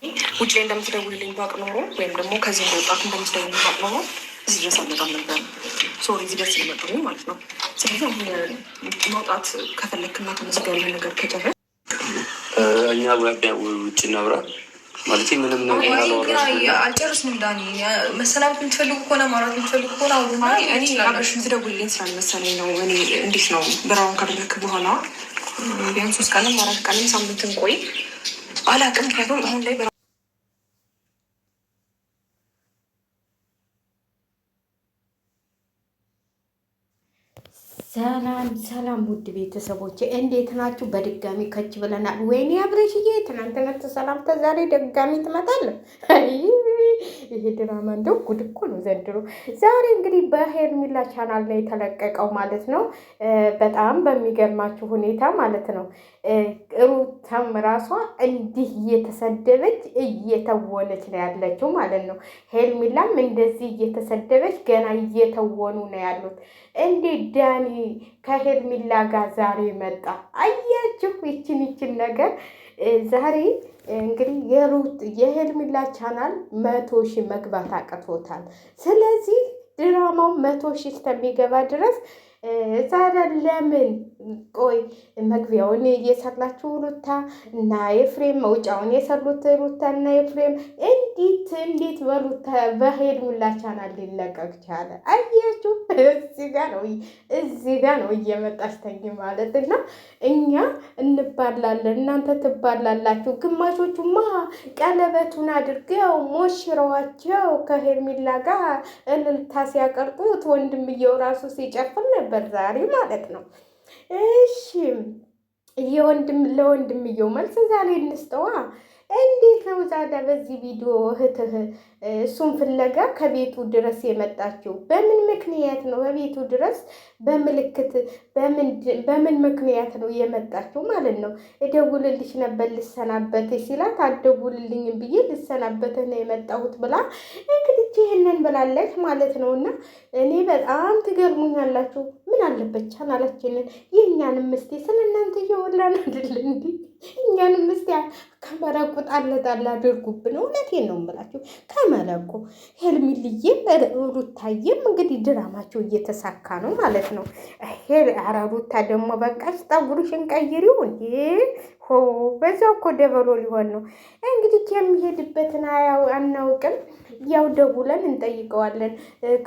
ውጭ ላይ እንደምትደውልልኝ ባቅ ኖሮ ወይም ደግሞ ከዚህ እንደወጣት እንደምትደውልልኝ ባቅ ኖሮ እዚህ ድረስ አልመጣም ነበር። ሶሪ እዚህ ድረስ ስለመጣሁ ማለት ነው። ስለዚህ አሁን መውጣት ከፈለክና ከነዚህ ጋር ያለ ነገር ከጨረስ እኛ ውጭ እናብራ ማለት ምንም አልጨርስንም። ዳኒ መሰናበት የምትፈልጉ ከሆነ ማውራት የምትፈልጉ ከሆነ አሁን እኔ አብረሽ የምትደውልልኝ ስላልመሰለኝ ነው። እኔ እንዴት ነው ብራውን ካደረክ በኋላ ቢያንስ 3 ቀንም 4 ቀንም ሳምንትን ቆይ አላውቅም። ምክንያቱም አሁን ላይ ሰላም ሰላም ውድ ቤተሰቦች እንዴት ናችሁ? በድጋሚ ከች ብለናል። ወይኔ አብረሽዬ ትናንትና ተሰላምታ ዛሬ ድጋሚ ትመጣለህ። ይሄ ድራማ እንደው ጉድ እኮ ነው ዘንድሮ። ዛሬ እንግዲህ በሄርሜላ ቻናል ላይ የተለቀቀው ማለት ነው። በጣም በሚገርማችሁ ሁኔታ ማለት ነው ሩታም ራሷ እንዲህ እየተሰደበች እየተወነች ነው ያለችው ማለት ነው። ሄርሜላም እንደዚህ እየተሰደበች ገና እየተወኑ ነው ያሉት። እንዴት ዳኒ ከሄርሜላ ጋር ዛሬ መጣ? አያችሁ ይችን ነገር ዛሬ እንግዲህ የሄርሜላ ቻናል 100,000 መግባት አቅቶታል። ስለዚህ ድራማው 100,000 እስከሚገባ ድረስ ዛሬ ለምን ቆይ መግቢያውን እየሰራችሁ ሩታ እና ኤፍሬም መውጫውን የሰሩት ሩታ እና ኤፍሬም እንዴት በሩታ በሄርሜላ ቻናል ሊለቀቅ ቻለ? አያችሁ እዚህ ጋ ነው እየመጣች ተኝ ማለት እና እኛ እንባላለን እናንተ ትባላላችሁ። ግማሾቹማ ቀለበቱን አድርገው ሞሽረዋቸው ከሄርሜላ ጋር እልልታ ሲያቀርጡት ወንድምየው ራሱ ሲጨፍር ነበር ዛሬ ማለት ነው። እሺ ለወንድምየው መልስ ዛሬ እንስጠዋ። እንዴት ነው ዛሬ በዚህ ቪዲዮ እህትህ እሱን ፍለጋ ከቤቱ ድረስ የመጣችው? በምን ምክንያት ነው? በቤቱ ድረስ በምልክት በምን ምክንያት ነው የመጣችው ማለት ነው? እደውልልሽ ነበር ልሰናበትሽ ሲላት አትደውልልኝም ብዬ ልሰናበትህ ነው የመጣሁት ብላ እንግዲህ ይህንን ብላለች ማለት ነው። እና እኔ በጣም ትገርሙኛላችሁ። ምን አለበት ቻናላችንን የእኛንም ምስቴ ስለ እናንተ እየወላን አይደል እንዲ እኛንም ምስቴ ከመረቁ ጣል አድርጉብን። እውነቴን ነው የምላችሁ ከመለቁ ሄርሜላዬም ሩታዬም እንግዲህ ድራማቸው እየተሳካ ነው ማለት ነው። ኧረ ሩታ ደግሞ በቃሽ ጠጉርሽን ቀይሪው እንዴ! በዛው እኮ ደበሎ ሊሆን ነው እንግዲህ የሚሄድበትን አናውቅም። ያው ደውለን እንጠይቀዋለን።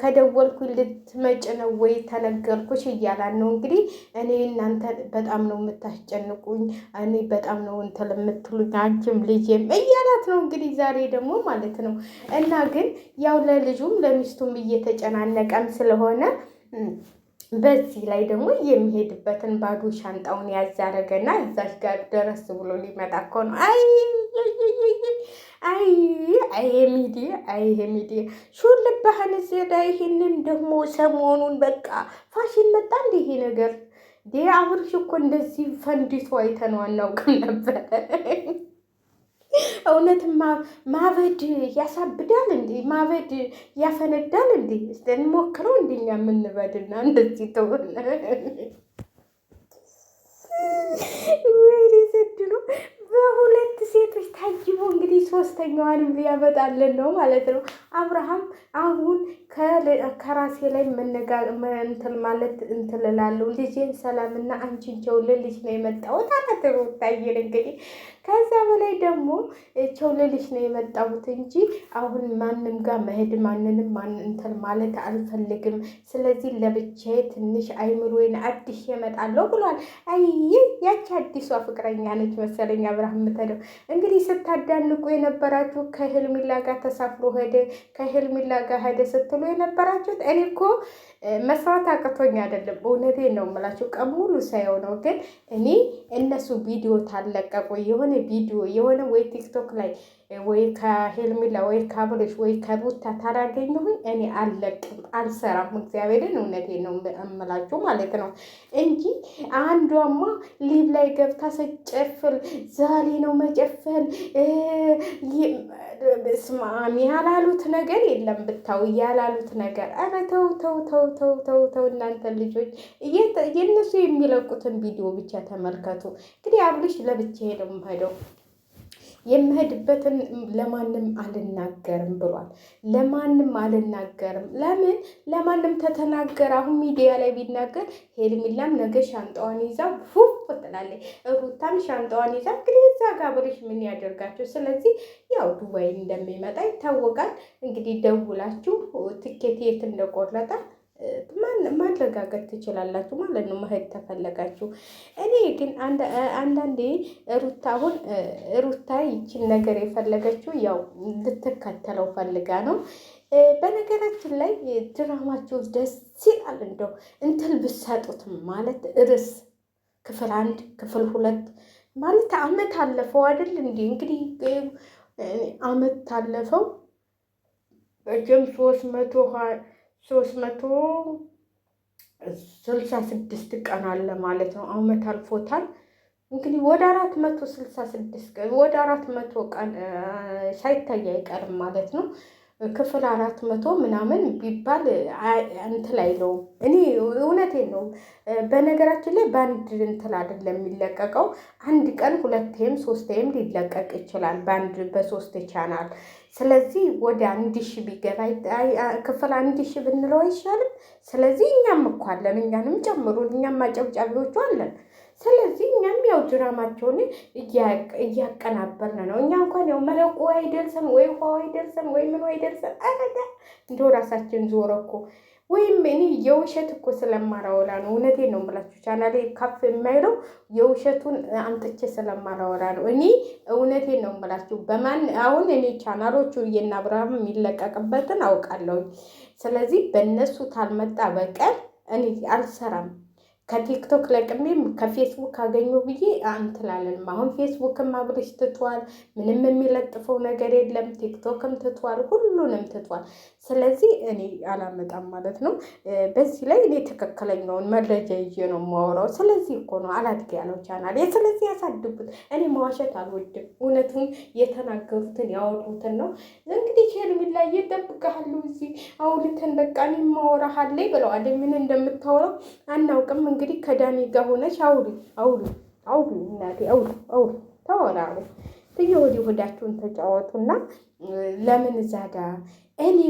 ከደወልኩኝ ልትመጭ ነው ወይ ተነገርኩሽ እያላን ነው እንግዲህ። እኔ እናንተ በጣም ነው የምታስጨንቁኝ፣ እኔ በጣም ነው እንትን የምትሉኝ አንቺም ልጄም እያላት ነው እንግዲህ ዛሬ ደግሞ ማለት ነው። እና ግን ያው ለልጁም ለሚስቱም እየተጨናነቀም ስለሆነ በዚህ ላይ ደግሞ የሚሄድበትን ባዶ ሻንጣውን ያዛረገና እዛች ጋር ደረስ ብሎ ሊመጣ እኮ ነው። ይሄ ሚዲያ ሹልባህን ዘዳ። ይሄንን ደግሞ ሰሞኑን በቃ ፋሽን መጣ እንደ ይሄ ነገር አብርሽ እኮ እንደዚህ ፈንዲቶ አይተነው አናውቅም ነበር። እውነትም ማበድ ያሳብዳል እንዴ? ማበድ ያፈነዳል እንዴ? እንሞክረው እንደኛ የምንበድና እንደዚህ ተሆነ ወይኔ ዘድሎ በሁለት ሴቶች ታጅቦ እንግዲህ ሶስተኛዋንም ሊያመጣልን ነው ማለት ነው። አብርሃም አሁን ከራሴ ላይ እንትን ማለት እንትን እላለሁ። ልጄን ሰላምና አንቺን ቸውልልሽ ነው የመጣሁት አላት ሩታዬን እንግዲህ ከዛ በላይ ደግሞ ቸውልልሽ ነው የመጣሁት እንጂ አሁን ማንም ጋር መሄድ ማንንም እንትን ማለት አልፈልግም። ስለዚህ ለብቻዬ ትንሽ አይምሮዬን አዲስ እመጣለሁ ብሏል። አይ ያቺ አዲሷ ፍቅረኛ ነች መሰለኝ አብርሃም የምትሄደው እንግዲህ ስታዳንቁ የነበራችሁ ከሄርሜላ ጋር ተሳፍሮ ሄደ ከሄርሜላ ጋር ሄደ ስትሉ የነበራችሁት እኔ እኮ መስራት አቅቶኝ አይደለም፣ እውነቴን ነው የምላችሁ። ቀን ሙሉ ሳየው ነው። ግን እኔ እነሱ ቪዲዮ ታለቀቁ የሆነ ቪዲዮ የሆነ ወይ ቲክቶክ ላይ ወይ ከሄርሜላ ወይ ከአብርሽ ወይ ከሩታ ታላገኘሁኝ እኔ አልለቅም፣ አልሰራም። እግዚአብሔርን እውነቴን ነው የምላችሁ ማለት ነው እንጂ አንዷማ ሊብ ላይ ገብታ ስጨፍር ዛሬ ነው መጨፈል ስማሚ ያላሉት ነገር የለም። ብታው ያላሉት ነገር ኧረ ተው እናንተ ልጆች የእነሱ የሚለቁትን ቪዲዮ ብቻ ተመልከቱ። እንግዲህ አብርሽ ለብቻ ሄደው የምሄድበትን ለማንም አልናገርም ብሏል። ለማንም አልናገርም። ለምን ለማንም ተተናገረ? አሁን ሚዲያ ላይ ቢናገር ሄርሜላም ነገ ሻንጣዋን ይዛ ፉፍ ትላለች። ሩታም ሻንጣዋን ይዛ እንግዲህ እዛ ጋር አብርሽ ምን ያደርጋቸው? ስለዚህ ያው ዱባይ እንደሚመጣ ይታወቃል። እንግዲህ ደውላችሁ ትኬት የት እንደቆረጠ ማረጋገጥ ትችላላችሁ ማለት ነው፣ መሄድ ተፈለጋችሁ። እኔ ግን አንዳንዴ ሩታ ይችን ነገር የፈለገችው ያው ልትከተለው ፈልጋ ነው። በነገራችን ላይ ድራማቸው ደስ ይላል። እንደው እንትን ብሰጡትም ማለት ርዕስ ክፍል 1 ክፍል 2 ማለት አመት አለፈው አይደል እንዴ? እንግዲህ አመት ታለፈው በጀም 366 ቀን አለ ማለት ነው። አመት አልፎታል። እንግዲህ ወደ 466 ቀን ወደ 400 ቀን ሳይታይ አይቀርም ማለት ነው። ክፍል 400 ምናምን ቢባል እንትን አይለውም። እኔ እውነቴን ነው። በነገራችን ላይ በአንድ እንትን አይደለም የሚለቀቀው። አንድ ቀን 2ቴም 3ቴም ሊለቀቅ ይችላል በ3 ቻናል። ስለዚህ ወደ 1000 ቢገባ ክፍል 1000 ብንለው አይሻልም? ስለዚህ እኛም እኮ አለን፣ እኛንም ጨምሩን፣ እኛም አጨብጫቢዎቹ አለን። ስለዚህ እኛም ያው ድራማቸውን እያቀናበርን ነው። እኛ እንኳን ያው መለቁ አይደርሰን ወይ ውሃ አይደርሰን ወይ ምን አይደርሰን አረዳ እንደው ራሳችን ዞረ እኮ። ወይም እኔ የውሸት እኮ ስለማላወራ ነው። እውነቴን ነው የምላችሁ። ቻናሌ ከፍ የማይለው የውሸቱን አምጥቼ ስለማላወራ ነው። እኔ እውነቴን ነው የምላችሁ። አሁን እኔ ቻናሎቹ የእነ አብርሃም የሚለቀቅበትን አውቃለሁ። ስለዚህ በእነሱ ታልመጣ በቀር እኔ አልሰራም። ከቲክቶክ ለቅሜም ከፌስቡክ አገኘው ብዬ እንትላለንም። አሁን ፌስቡክም አብርሽ ትቷል። ምንም የሚለጥፈው ነገር የለም። ቲክቶክም ትቷል። ሁሉንም ትቷል። ስለዚህ እኔ አላመጣም ማለት ነው። በዚህ ላይ እኔ ትክክለኛውን መረጃ ይዤ ነው የማወራው። ስለዚህ እኮ ነው አላድግ ያለው ቻናል። ስለዚህ ያሳድጉት። እኔ መዋሸት አልወድም። እውነቱን የተናገሩትን ያወሩትን ነው። እንግዲህ ሄርሜላ እየጠብቅሃለሁ እዚህ አውልተን በቃ እኔ የማወራሃለኝ ብለዋል። ምን እንደምታወራው አናውቅም። እንግዲህ ከዳኒ ጋር ሆነሽ አውሩ እናቴ አውሩ ተወራሩ ወዲህ ወዳችሁን ተጫወቱና ለምን እዛ ጋር እኔ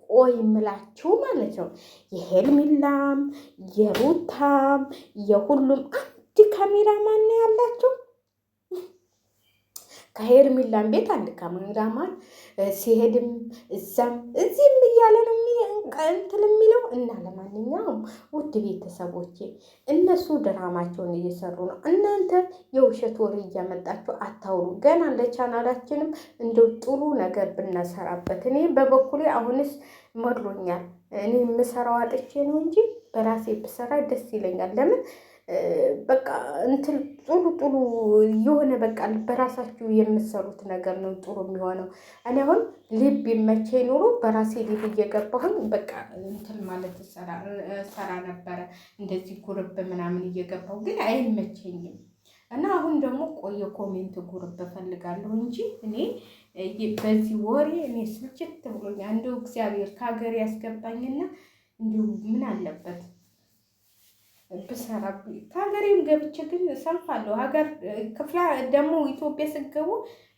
ቆይ ምላችሁ ማለት ነው። የሄርሜላም የሩታም የሁሉም አንድ ካሜራማን ነው ያላቸው። ከሄርሜላም ቤት አንድ ካሜራማን ሲሄድም እዛም እዚህም እያለ ነው እንትን የሚለው እና ለማንኛውም ውድ ቤተሰቦቼ እነሱ ድራማቸውን እየሰሩ ነው። እናንተ የውሸት ወሬ እያመጣችሁ አታውሩ። ገና ለቻናላችንም እንደው ጥሩ ነገር ብናሰራበት። እኔ በበኩሌ አሁንስ መድሎኛል። እኔ የምሰራው አጥቼ ነው እንጂ በራሴ ብሰራ ደስ ይለኛል። ለምን በቃ እንትን ጥሩ የሆነ በቃ በራሳችሁ የምትሰሩት ነገር ነው ጥሩ የሚሆነው። እኔ አሁን ልብ ይመቸኝ ኖሮ በራሴ ልብ እየገባሁኝ በቃ እንትን ማለት ሰራ ነበረ። እንደዚህ ጉርብ ምናምን እየገባሁ ግን አይመቸኝም። እና አሁን ደግሞ ቆየ ኮሜንት ጉርብ እፈልጋለሁ እንጂ እኔ በዚህ ወሬ እኔ ስልችት ብሎኛል። እንደው እግዚአብሔር ከሀገር ያስገባኝና እንዲሁ ምን አለበት ብሰራ ከሀገሬም ገብቼ ግን ሰንፋለሁ። ሀገር ክፍላ ደግሞ ኢትዮጵያ ስትገቡ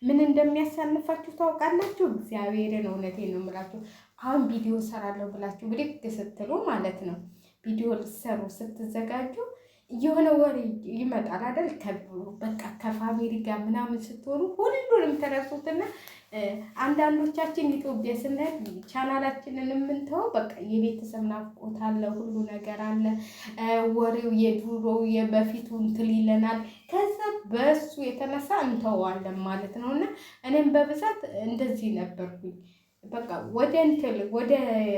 ምን እንደሚያሳልፋችሁ ታውቃላችሁ። እግዚአብሔርን እውነቴን ነው የምላችሁ። አሁን ቪዲዮ ሰራለሁ ብላችሁ ብድግ ስትሉ ማለት ነው ቪዲዮ ልትሰሩ ስትዘጋጁ የሆነ ወሬ ይመጣል አይደል? በቃ ከፋሚሊ ጋር ምናምን ስትሆኑ ሁሉንም ተረሱትና አንዳንዶቻችን ኢትዮጵያ ስንሄድ ቻናላችንን የምንተው በቃ የቤተሰብ ናፍቆት አለ፣ ሁሉ ነገር አለ። ወሬው የድሮው የበፊቱ እንትን ይለናል። ከዛ በሱ የተነሳ እንተዋለን ማለት ነው። እና እኔም በብዛት እንደዚህ ነበርኩኝ። በቃ ወደ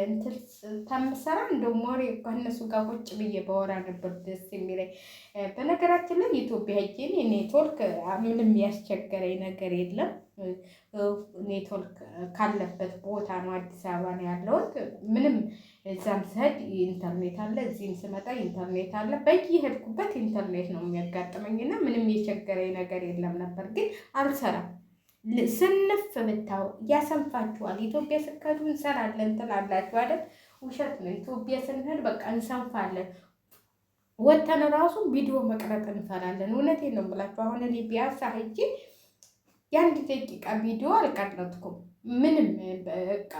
እንትን ተምሰራ እንደውም ወሬ ከእነሱ ጋር ቁጭ ብዬ በወራ ነበር ደስ የሚለኝ። በነገራችን ላይ ኢትዮጵያ ሄጄ ኔትወርክ ምንም ያስቸገረኝ ነገር የለም። ኔትወርክ ካለበት ቦታ ነው፣ አዲስ አበባ ነው ያለሁት። ምንም እዛም ስሄድ ኢንተርኔት አለ፣ እዚህም ስመጣ ኢንተርኔት አለ። በየሄድኩበት ኢንተርኔት ነው የሚያጋጥመኝና ምንም የቸገረኝ ነገር የለም ነበር። ግን አልሰራም። ስንፍ ብታው ያሰንፋችኋል። ኢትዮጵያ ስከዱ እንሰራለን ትላላችሁ አይደል? ውሸት ነው። ኢትዮጵያ ስንሄድ በቃ እንሰንፋለን። ወተን ራሱ ቪዲዮ መቅረጥ እንፈራለን። እውነቴን ነው የምላችሁ። አሁን እኔ ቢያሳ ሄጄ የአንድ ደቂቃ ቪዲዮ አልቀረጥኩም ምንም በቃ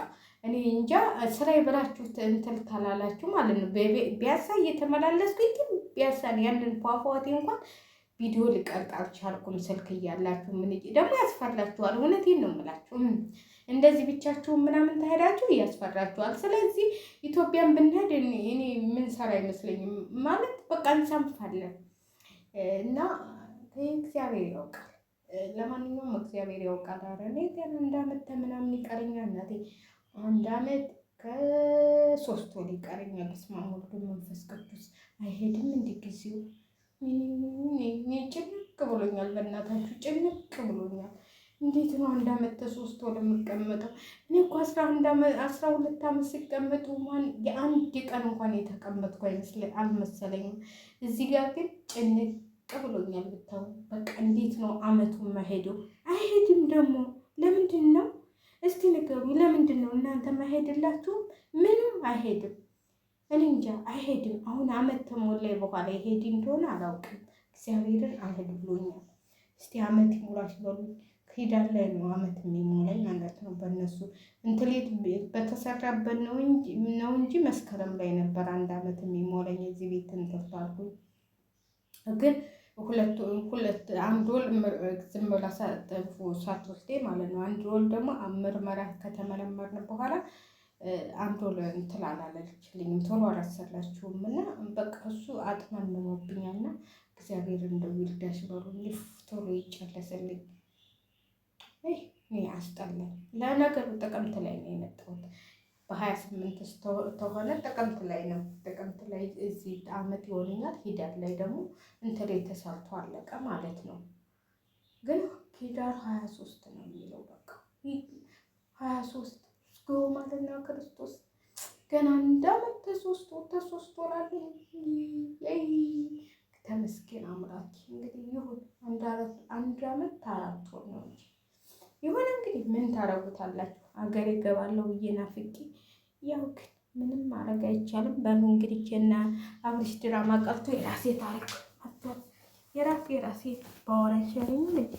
እኔ እንጃ ስራ የብላችሁት እንትን ታላላችሁ ማለት ነው። ቢያሳ እየተመላለስኩኝ ግን ቢያሳን ያንን ፏፏቴ እንኳን ቪዲዮ ልቀርጥ አልቻልኩም። ስልክ እያላችሁ ምን ደግሞ ያስፈራችኋል። እውነቴን ነው የምላችሁ። እንደዚህ ብቻችሁን ምናምን ተሄዳችሁ ያስፈራችኋል። ስለዚህ ኢትዮጵያን ብንሄድ እኔ ምን ሰራ አይመስለኝም ማለት በቃ እንሰንፋለን እና እግዚአብሔር ያውቃል። ለማንኛውም እግዚአብሔር ያውቃል። ኧረ እኔ ገና 1 ዓመት ምናምን ይቀረኛል እናቴ 1 ዓመት ከ3 ወር ይቀረኛል። በስመ አብ ወወልድ ወመንፈስ ቅዱስ አይሄድም እንደ ጊዜው። ጭንቅ ብሎኛል፣ በእናታችሁ ጭንቅ ብሎኛል። እንዴት ነው 1 ዓመት ከ3 ወር የምቀመጠው? እኔ እኮ 12 ዓመት ሲቀመጡ የአንድ ቀን እንኳን የተቀመጥኩ አልመሰለኝም። እዚህ ጋር ግን ጭንቅ ብሎኛል ብታው። በቃ እንዴት ነው አመቱን መሄደው? አይሄድም ደግሞ ለምንድን ነው እስቲ ንገሩ። ለምንድን ነው እናንተ መሄድላችሁም? ምንም አይሄድም። እኔ እንጃ አይሄድም። አሁን አመት ተሞላኝ በኋላ ይሄድ እንደሆነ አላውቅም። እግዚአብሔርን አልሄድ ብሎኛል። እስቲ አመት ይሞላሽ በሉ። ሂዳር ላይ ነው አመት የሚሞላኝ ማለት ነው። በእነሱ እንትሌት በተሰራበት ነው እንጂ መስከረም ላይ ነበር 1 ዓመት የሚሞላኝ እዚህ ቤት እንትፋልኩኝ። ግን አንድ ወር ዝም ብላ ሳትወስዴ ማለት ነው። አንድ ወር ደግሞ ምርመራ ከተመረመርን በኋላ አንድ ወር እንትን አላለችልኝም፣ ቶሎ አላሰራችውም እና በቃ እሱ አጥመምኖብኛልና እግዚአብሔር እንደው ይርዳሽ በሉ። ቶሎ ይጨረስልኝ። አስጠላኝ። ለነገሩ ጥቅምት ላይ ነው የመጣሁት። በ28 ተሆነ ጥቅምት ላይ ነው። ጥቅምት ላይ እዚህ አመት ይሆንኛል። ሂዳር ላይ ደግሞ እንትን ተሰርቶ አለቀ ማለት ነው። ግን ሂዳር 23 ነው የሚለው በቃ 23 እስጎ ማለት ነው። ክርስቶስ ገና 1 ዓመት ከ3 ወር አለኝ። ተመስገን አምላክ። እንግዲህ ይሁን 1 ዓመት ከ4 ወር ነው እንጂ ይሁን እንግዲህ ምን ታረጉታላችሁ? አገሬ እገባለሁ ብዬ ናፍቄ ያው ግን ምንም ማድረግ አይቻልም። በሉ እንግዲህ እና አብርሽ ድራማ ቀርቶ የራሴ ታሪክ አጥቷል። የራሴ ባወራ ይሻለኝ እንዴ?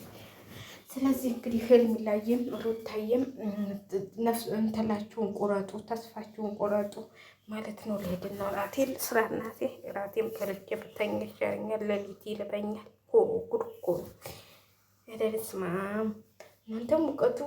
ስለዚህ እንግዲህ ህልም ላይም ሩታየም እንትላችሁን ቆረጡ፣ ተስፋችሁን ቆረጡ ማለት ነው። ልሄድና ራቴን ስራ እናቴ ራቴን በልቼ ብተኛ ይሻለኛል። ሌሊት ይልበኛል። ጉድ እኮ ነው። እናንተ ሙቀቱ